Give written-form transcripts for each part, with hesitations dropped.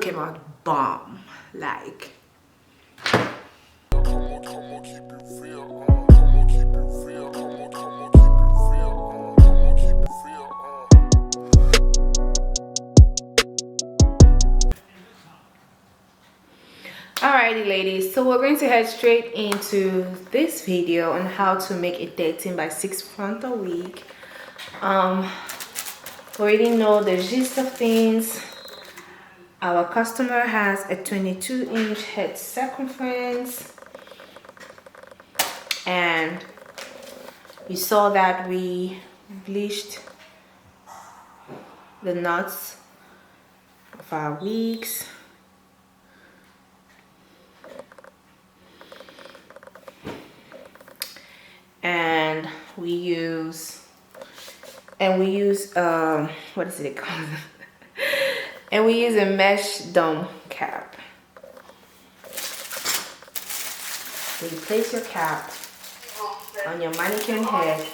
came out bomb. Like, alrighty ladies, so we're going to head straight into this video on how to make a 13x6 frontal wig. Already know the gist of things. Our customer has a 22-inch head circumference, and you saw that we bleached the knots of our wigs. And we use what is it called? And we use a mesh dome cap. So you place your cap on your mannequin head.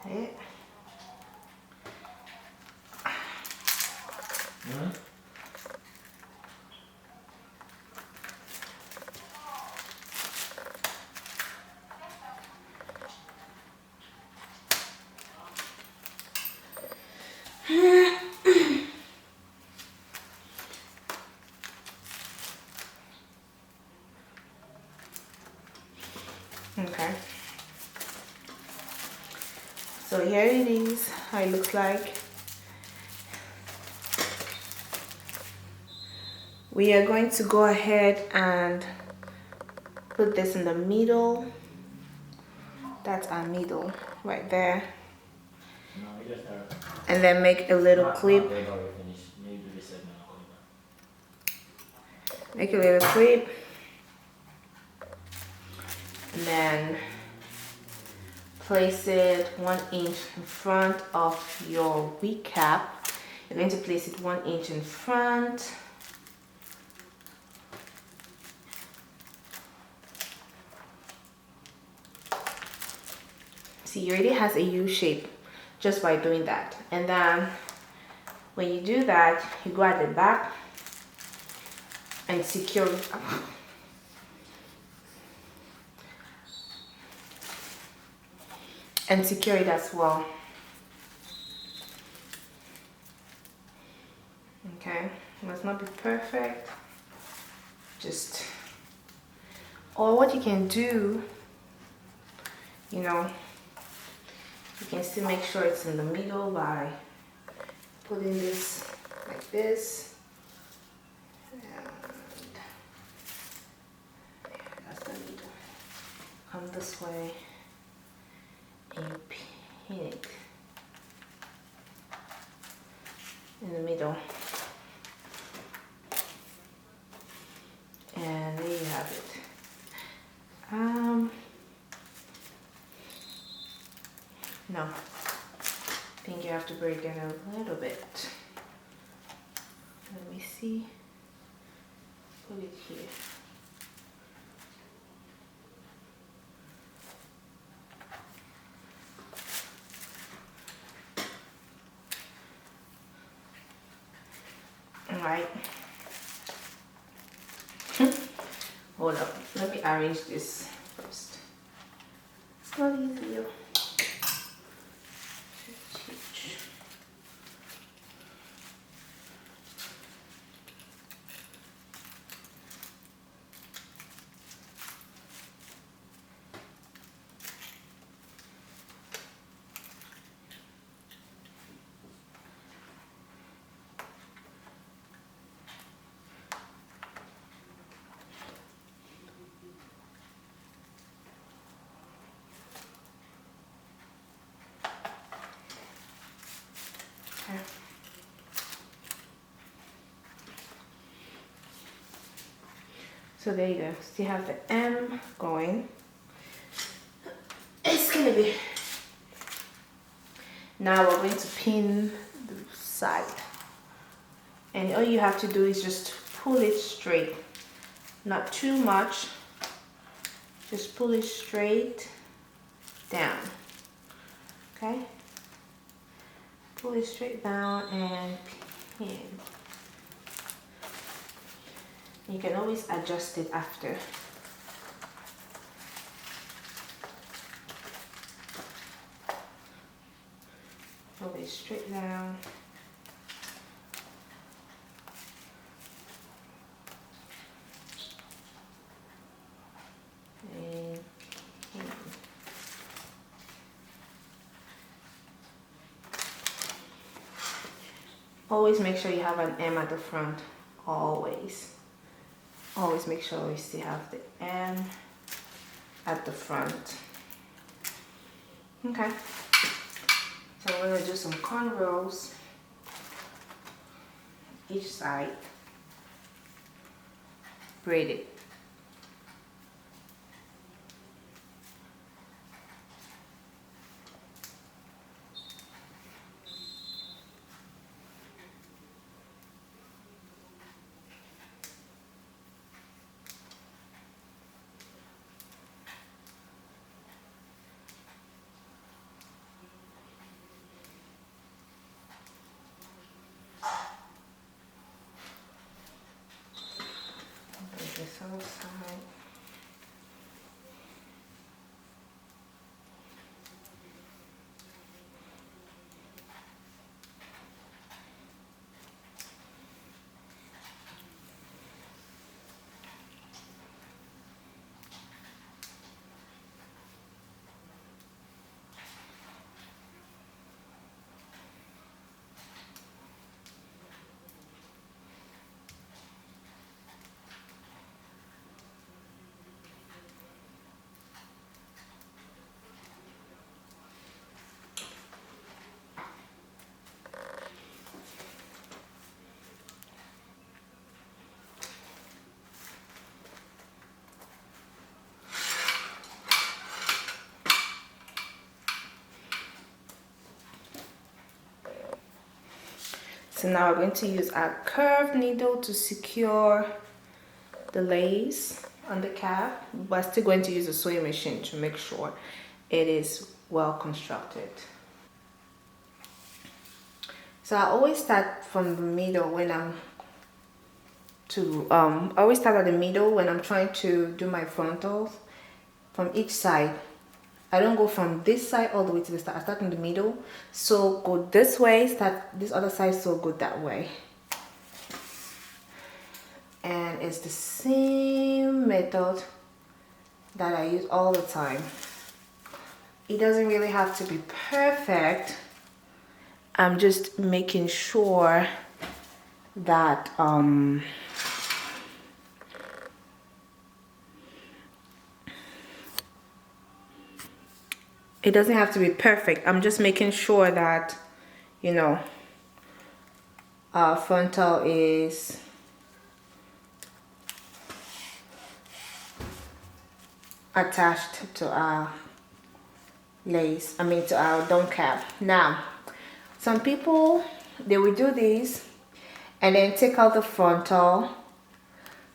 Okay. Okay, so here it is, how it looks like. We are going to go ahead and put this in the middle. That's our middle right there. And then make a little clip. Make a little clip. And then place it 1 inch in front of your wig cap. You're going to place it 1 inch in front. See, it already has a U shape just by doing that. And then when you do that, you go at the back and secure it. And secure it as well. Okay, it must not be perfect. Just, or what you can do, you know, you can still make sure it's in the middle by putting this like this. And that's the middle. Come this way. And you pin it in the middle, and there you have it. No, I think you have to break it a little bit. Let me see. Put it here. Alright. Hold up. Let me arrange this first. It's not easy. So there you go. Still have the M going. It's gonna be. Now we're going to pin the side. And all you have to do is just pull it straight, not too much, just pull it straight down. Okay, pull it straight down and pin. You can always adjust it after. Pull it straight down. And pin. Always make sure you have an M at the front. Always make sure you still have the M at the front. Okay, so we're gonna do some cornrows each side, braid it. This other side. So now we're going to use our curved needle to secure the lace on the cap. We're still going to use a sewing machine to make sure it is well constructed. So I always start from the middle when I always start at the middle when I'm trying to do my frontals from each side. I don't go from this side all the way to the start. I start in the middle. So go this way, start this other side, so go that way. And it's the same method that I use all the time. It doesn't really have to be perfect. I'm just making sure that it doesn't have to be perfect. I'm just making sure that, you know, our frontal is attached to our lace, to our dome cap. Now, some people, they will do this and then take out the frontal,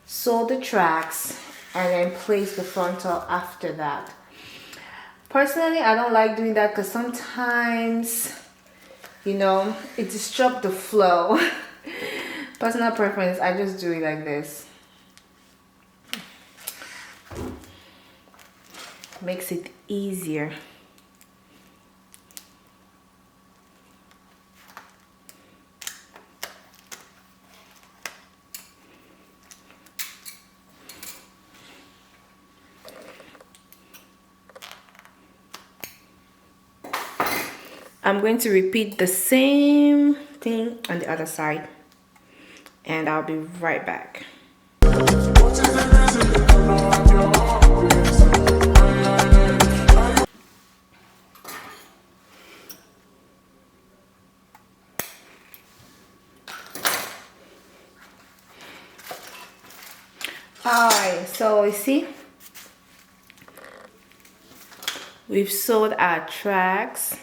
sew the tracks, and then place the frontal after that. Personally, I don't like doing that because sometimes, you know, it disrupts the flow. Personal preference, I just do it like this. Makes it easier. I'm going to repeat the same thing on the other side, and I'll be right back. Alright, so you see, we've sewed our tracks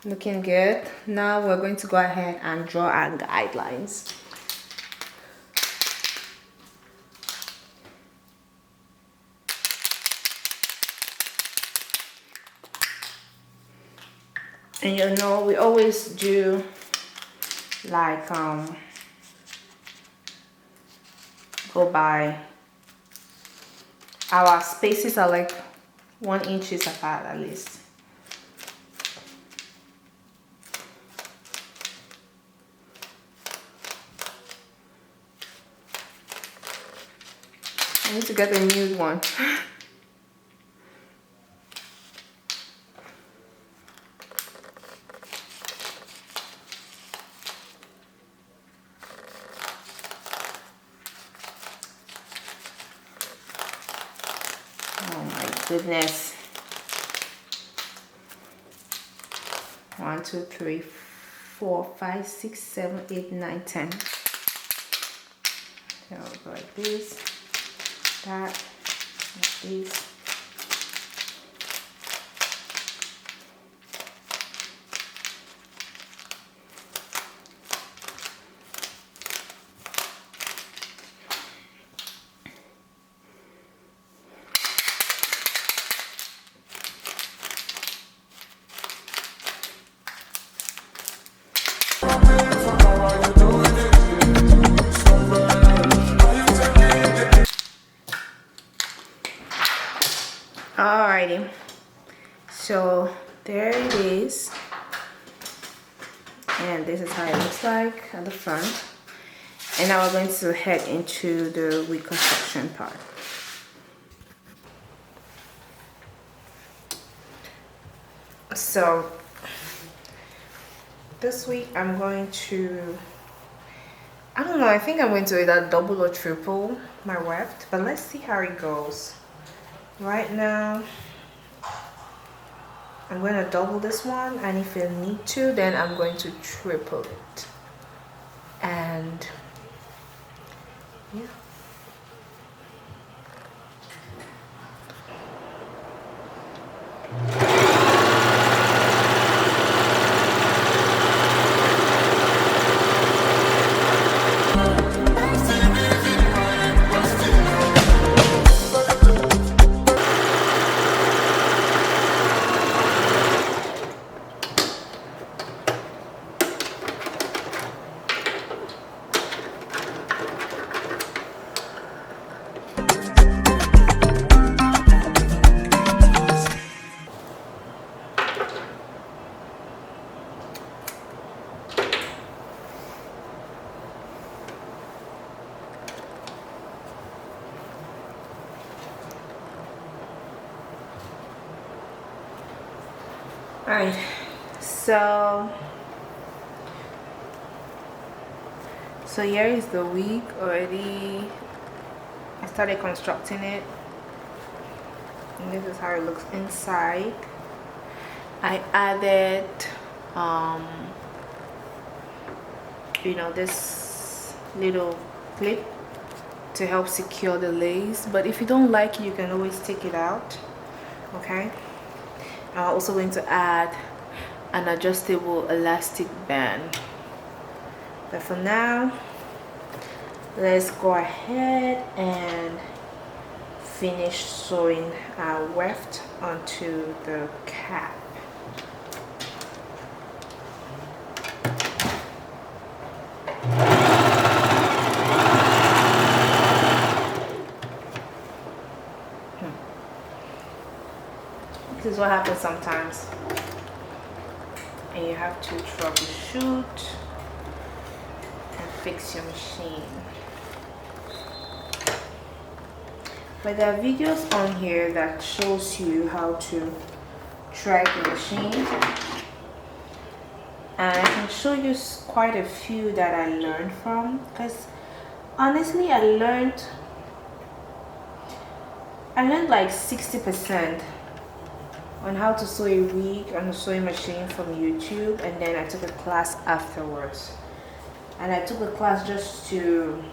Looking good. Now we're going to go ahead and draw our guidelines. And you know, we always do like go by our spaces are like 1 inch apart at least. I need to get a new one. Oh my goodness. 1, 2, 3, 4, 5, 6, 7, 8, 9, 10. So I'll go like this, that, like this. Alrighty, so there it is, and this is how it looks like at the front. And now we're going to head into the reconstruction part. So this week I'm going to, I don't know, I think I'm going to either double or triple my weft, but let's see how it goes. Right now I'm going to double this one, and if I need to, then I'm going to triple it. And yeah. Alright, so here is the wig already. I started constructing it, and this is how it looks inside. I added you know, this little clip to help secure the lace, but if you don't like it, you can always take it out. Okay, I'm also going to add an adjustable elastic band, but for now let's go ahead and finish sewing our weft onto the cap. This is what happens sometimes, and you have to troubleshoot and fix your machine. But there are videos on here that shows you how to track the machine, and I can show you quite a few that I learned from, because honestly I learned like 60% on how to sew a wig on a sewing machine from YouTube, and then I took a class afterwards. And I took a class just to,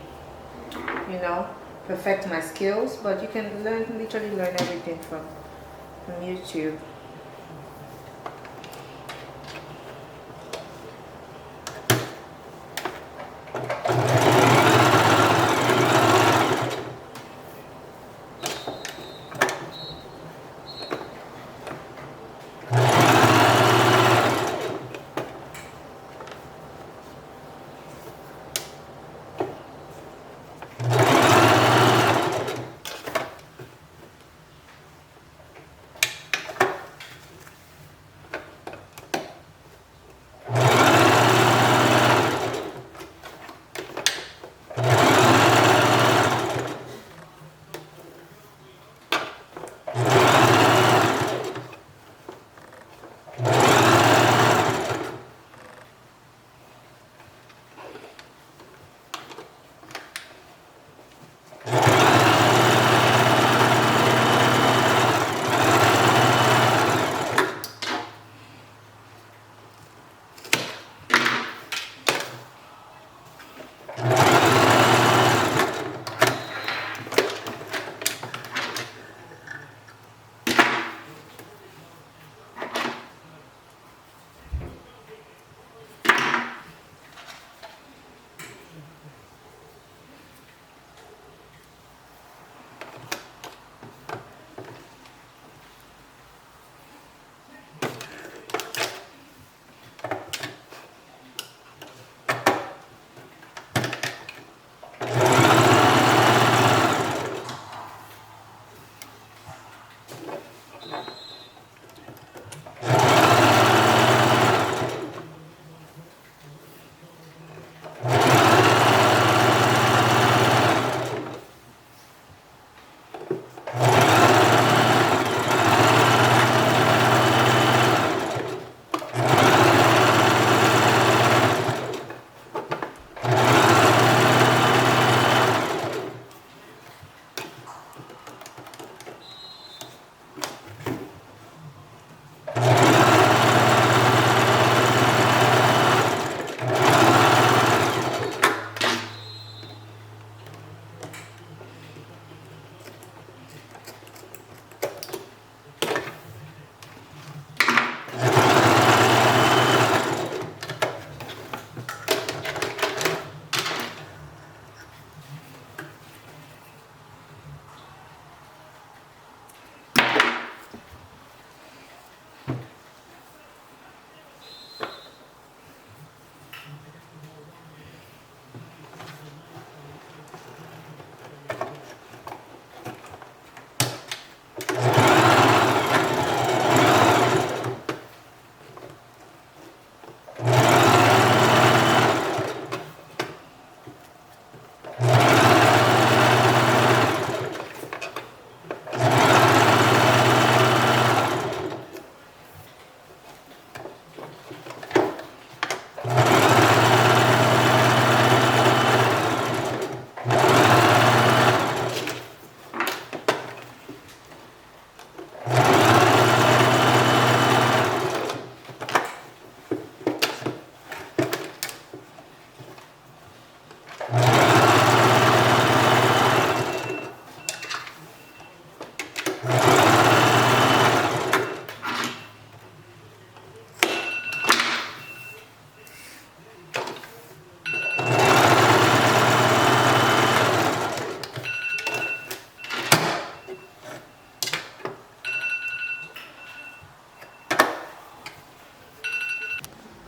you know, perfect my skills, but you can literally learn everything from YouTube.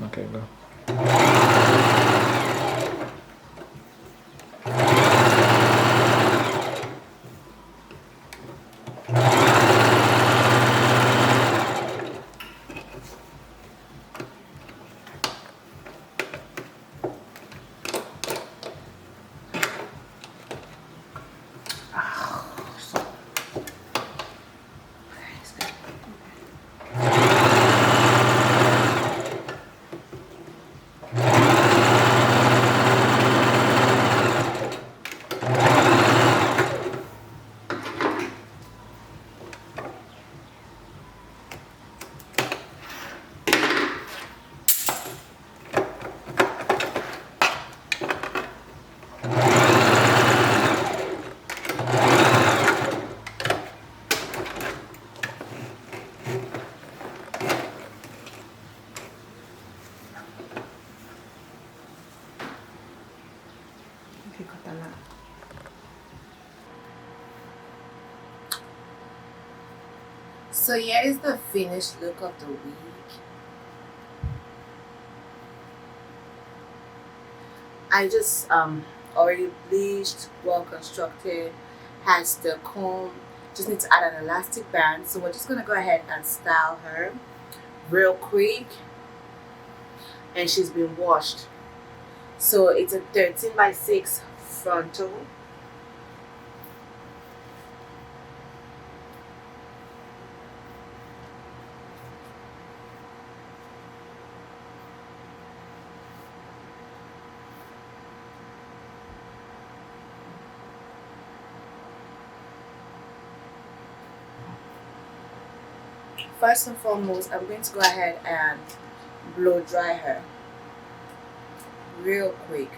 Okay, go. So here is the finished look of the wig. I just already bleached, well constructed, has the comb. Just need to add an elastic band. So we're just gonna go ahead and style her real quick. And she's been washed. So it's a 13x6 frontal. First and foremost, I'm going to go ahead and blow dry her real quick.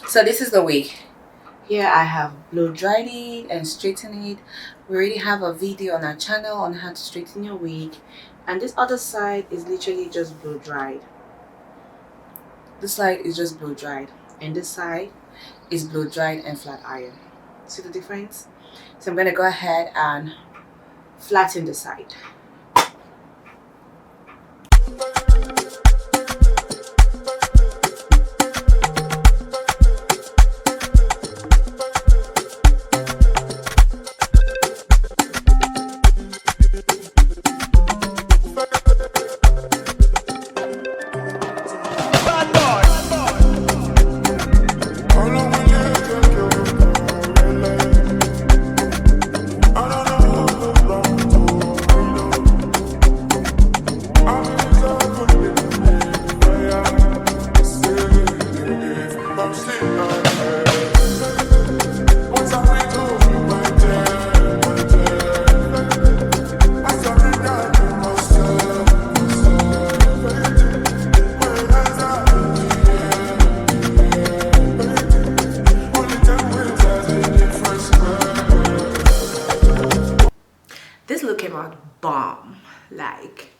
So this is the wig. Here I have blow dried it and straightened it. We already have a video on our channel on how to straighten your wig. And this other side is literally just blow dried. This side is just blow dried. And this side is blow dried and flat iron. See the difference? So I'm going to go ahead and flatten the side. bomb. Like,